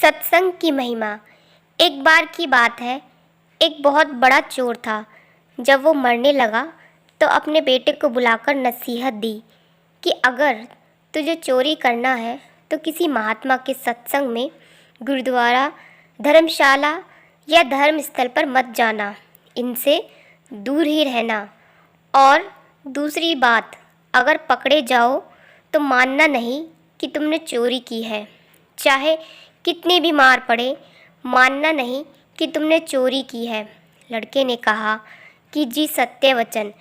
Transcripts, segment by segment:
सत्संग की महिमा। एक बार की बात है, एक बहुत बड़ा चोर था। जब वो मरने लगा तो अपने बेटे को बुलाकर नसीहत दी कि अगर तुझे चोरी करना है तो किसी महात्मा के सत्संग में, गुरुद्वारा, धर्मशाला या धर्म स्थल पर मत जाना, इनसे दूर ही रहना। और दूसरी बात, अगर पकड़े जाओ तो मानना नहीं कि तुमने चोरी की है, चाहे कितनी भी मार पड़े, मानना नहीं कि तुमने चोरी की है। लड़के ने कहा कि जी सत्य वचन,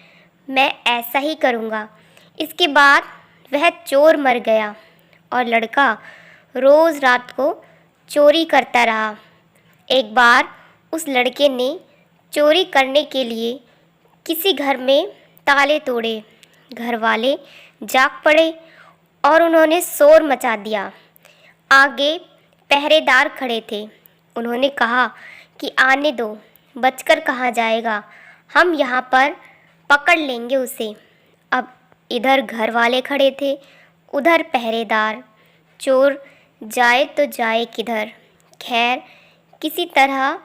मैं ऐसा ही करूँगा। इसके बाद वह चोर मर गया और लड़का रोज़ रात को चोरी करता रहा। एक बार उस लड़के ने चोरी करने के लिए किसी घर में ताले तोड़े। घर वाले जाग पड़े और उन्होंने शोर मचा दिया। आगे पहरेदार खड़े थे। उन्होंने कहा कि आने दो, बचकर कहाँ जाएगा, हम यहाँ पर पकड़ लेंगे उसे। अब इधर घर वाले खड़े थे, उधर पहरेदार। चोर जाए तो जाए किधर। खैर, किसी तरह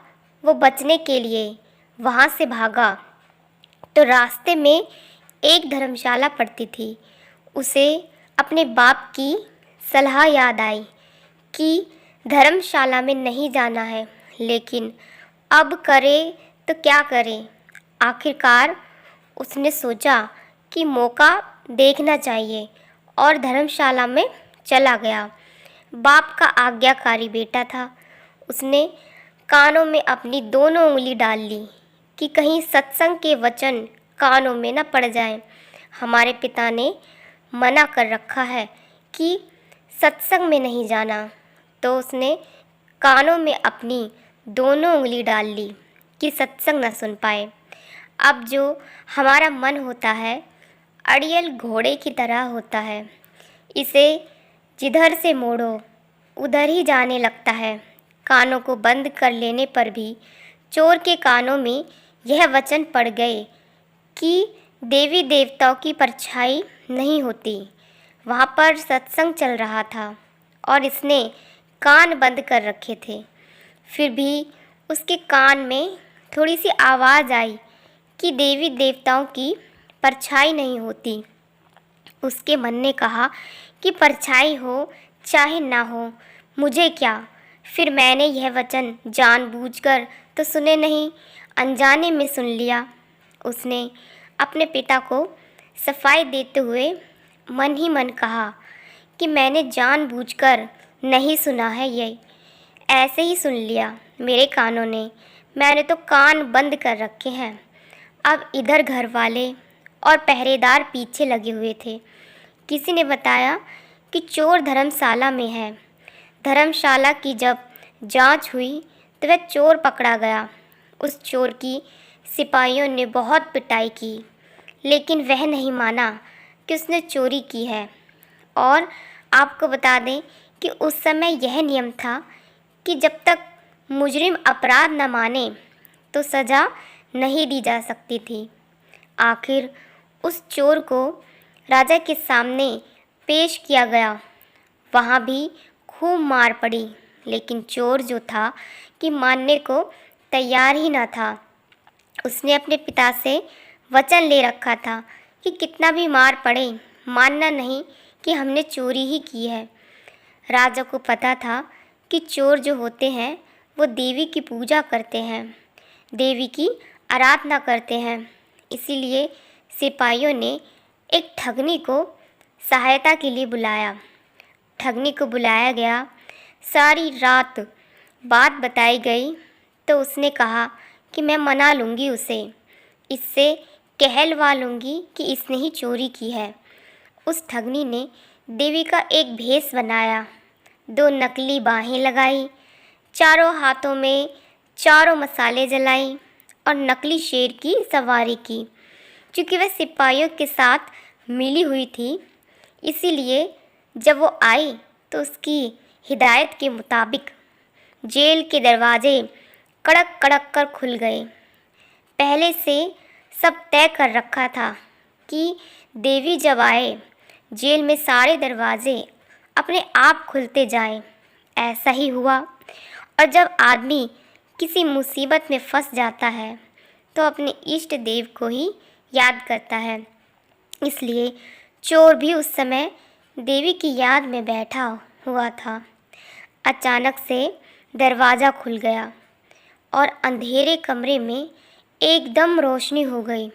वो बचने के लिए वहाँ से भागा तो रास्ते में एक धर्मशाला पड़ती थी। उसे अपने बाप की सलाह याद आई कि धर्मशाला में नहीं जाना है, लेकिन अब करे तो क्या करे। आखिरकार उसने सोचा कि मौका देखना चाहिए और धर्मशाला में चला गया। बाप का आज्ञाकारी बेटा था। उसने कानों में अपनी दोनों उंगली डाल ली कि कहीं सत्संग के वचन कानों में न पड़ जाएं। हमारे पिता ने मना कर रखा है कि सत्संग में नहीं जाना, तो उसने कानों में अपनी दोनों उंगली डाल ली कि सत्संग न सुन पाए। अब जो हमारा मन होता है, अड़ियल घोड़े की तरह होता है। इसे जिधर से मोड़ो उधर ही जाने लगता है। कानों को बंद कर लेने पर भी चोर के कानों में यह वचन पड़ गए कि देवी देवताओं की परछाई नहीं होती। वहाँ पर सत्संग चल रहा था और इसने कान बंद कर रखे थे। फिर भी उसके कान में थोड़ी सी आवाज़ आई कि देवी देवताओं की परछाई नहीं होती। उसके मन ने कहा कि परछाई हो चाहे ना हो, मुझे क्या। फिर मैंने यह वचन जानबूझकर तो सुने नहीं, अनजाने में सुन लिया। उसने अपने पिता को सफाई देते हुए मन ही मन कहा कि मैंने जानबूझकर नहीं सुना है, ये ऐसे ही सुन लिया मेरे कानों ने, मैंने तो कान बंद कर रखे हैं। अब इधर घर वाले और पहरेदार पीछे लगे हुए थे। किसी ने बताया कि चोर धर्मशाला में है। धर्मशाला की जब जांच हुई तो वह चोर पकड़ा गया। उस चोर की सिपाहियों ने बहुत पिटाई की, लेकिन वह नहीं माना कि उसने चोरी की है। और आपको बता दें कि उस समय यह नियम था कि जब तक मुजरिम अपराध न माने तो सज़ा नहीं दी जा सकती थी। आखिर उस चोर को राजा के सामने पेश किया गया। वहाँ भी खूब मार पड़ी, लेकिन चोर जो था कि मानने को तैयार ही ना था। उसने अपने पिता से वचन ले रखा था कि कितना भी मार पड़े, मानना नहीं कि हमने चोरी ही की है। राजा को पता था कि चोर जो होते हैं वो देवी की पूजा करते हैं, देवी की आराधना करते हैं। इसीलिए सिपाहियों ने एक ठगनी को सहायता के लिए बुलाया। ठगनी को बुलाया गया, सारी रात बात बताई गई तो उसने कहा कि मैं मना लूँगी उसे, इससे कहलवा लूँगी कि इसने ही चोरी की है। उस ठगनी ने देवी का एक भेष बनाया, 2 नकली बाहें लगाई, चारों हाथों में चारों मसाले जलाई और नकली शेर की सवारी की। चूँकि वह सिपाहियों के साथ मिली हुई थी, इसीलिए जब वो आई तो उसकी हिदायत के मुताबिक जेल के दरवाजे कड़क कड़क कर खुल गए। पहले से सब तय कर रखा था कि देवी जब आए जेल में सारे दरवाजे अपने आप खुलते जाएं। ऐसा ही हुआ। और जब आदमी किसी मुसीबत में फंस जाता है तो अपने इष्ट देव को ही याद करता है। इसलिए चोर भी उस समय देवी की याद में बैठा हुआ था। अचानक से दरवाज़ा खुल गया और अंधेरे कमरे में एकदम रोशनी हो गई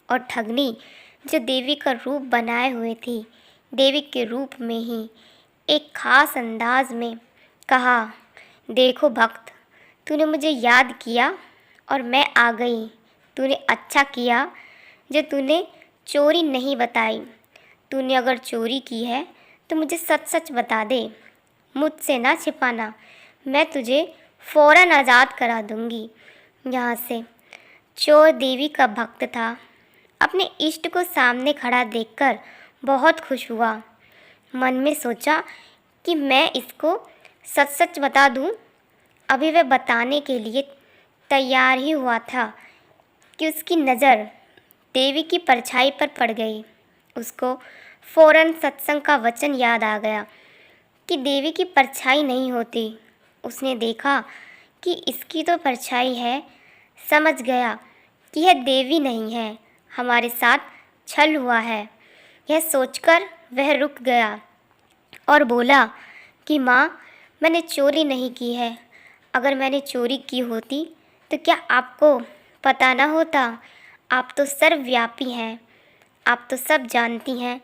और ठगनी, जो देवी का रूप बनाए हुए थी, देवी के रूप में ही एक खास अंदाज में कहा, देखो भक्त, तूने मुझे याद किया और मैं आ गई। तूने अच्छा किया जो तूने चोरी नहीं बताई। तूने अगर चोरी की है तो मुझे सच सच बता दे, मुझसे ना छिपाना। मैं तुझे फ़ौरन आज़ाद करा दूंगी यहाँ से। चोर देवी का भक्त था। अपने इष्ट को सामने खड़ा देखकर बहुत खुश हुआ। मन में सोचा कि मैं इसको सच सच बता दूं। अभी वह बताने के लिए तैयार ही हुआ था कि उसकी नज़र देवी की परछाई पर पड़ गई। उसको फ़ौरन सत्संग का वचन याद आ गया कि देवी की परछाई नहीं होती। उसने देखा कि इसकी तो परछाई है। समझ गया कि यह देवी नहीं है, हमारे साथ छल हुआ है। यह सोचकर वह रुक गया और बोला कि माँ, मैंने चोरी नहीं की है। अगर मैंने चोरी की होती तो क्या आपको पता न होता? आप तो सर्वव्यापी हैं, आप तो सब जानती हैं।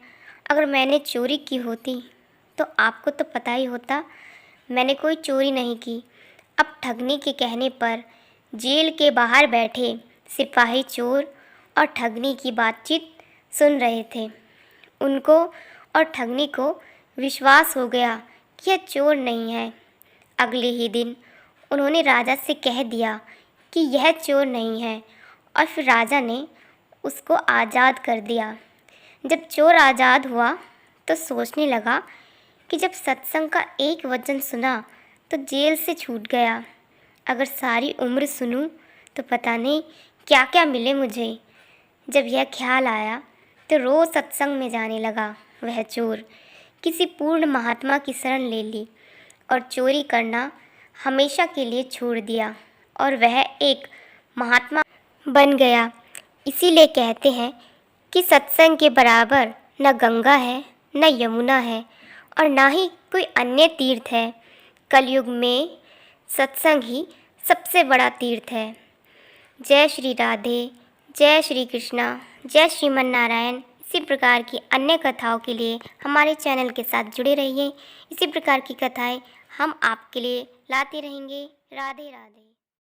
अगर मैंने चोरी की होती तो आपको तो पता ही होता। मैंने कोई चोरी नहीं की। अब ठगनी के कहने पर जेल के बाहर बैठे सिपाही चोर और ठगनी की बातचीत सुन रहे थे। उनको और ठगनी को विश्वास हो गया कि यह चोर नहीं है। अगले ही दिन उन्होंने राजा से कह दिया कि यह चोर नहीं है और फिर राजा ने उसको आज़ाद कर दिया। जब चोर आज़ाद हुआ तो सोचने लगा कि जब सत्संग का एक वचन सुना तो जेल से छूट गया। अगर सारी उम्र सुनूं तो पता नहीं क्या क्या मिले मुझे। जब यह ख्याल आया तो रोज़ सत्संग में जाने लगा। वह चोर किसी पूर्ण महात्मा की शरण ले ली और चोरी करना हमेशा के लिए छोड़ दिया और वह एक महात्मा बन गया। इसीलिए कहते हैं कि सत्संग के बराबर न गंगा है, न यमुना है और ना ही कोई अन्य तीर्थ है। कलयुग में सत्संग ही सबसे बड़ा तीर्थ है। जय श्री राधे, जय श्री कृष्णा, जय श्रीमन नारायण। इसी प्रकार की अन्य कथाओं के लिए हमारे चैनल के साथ जुड़े रहिए। इसी प्रकार की कथाएं हम आपके लिए लाते रहेंगे। राधे राधे।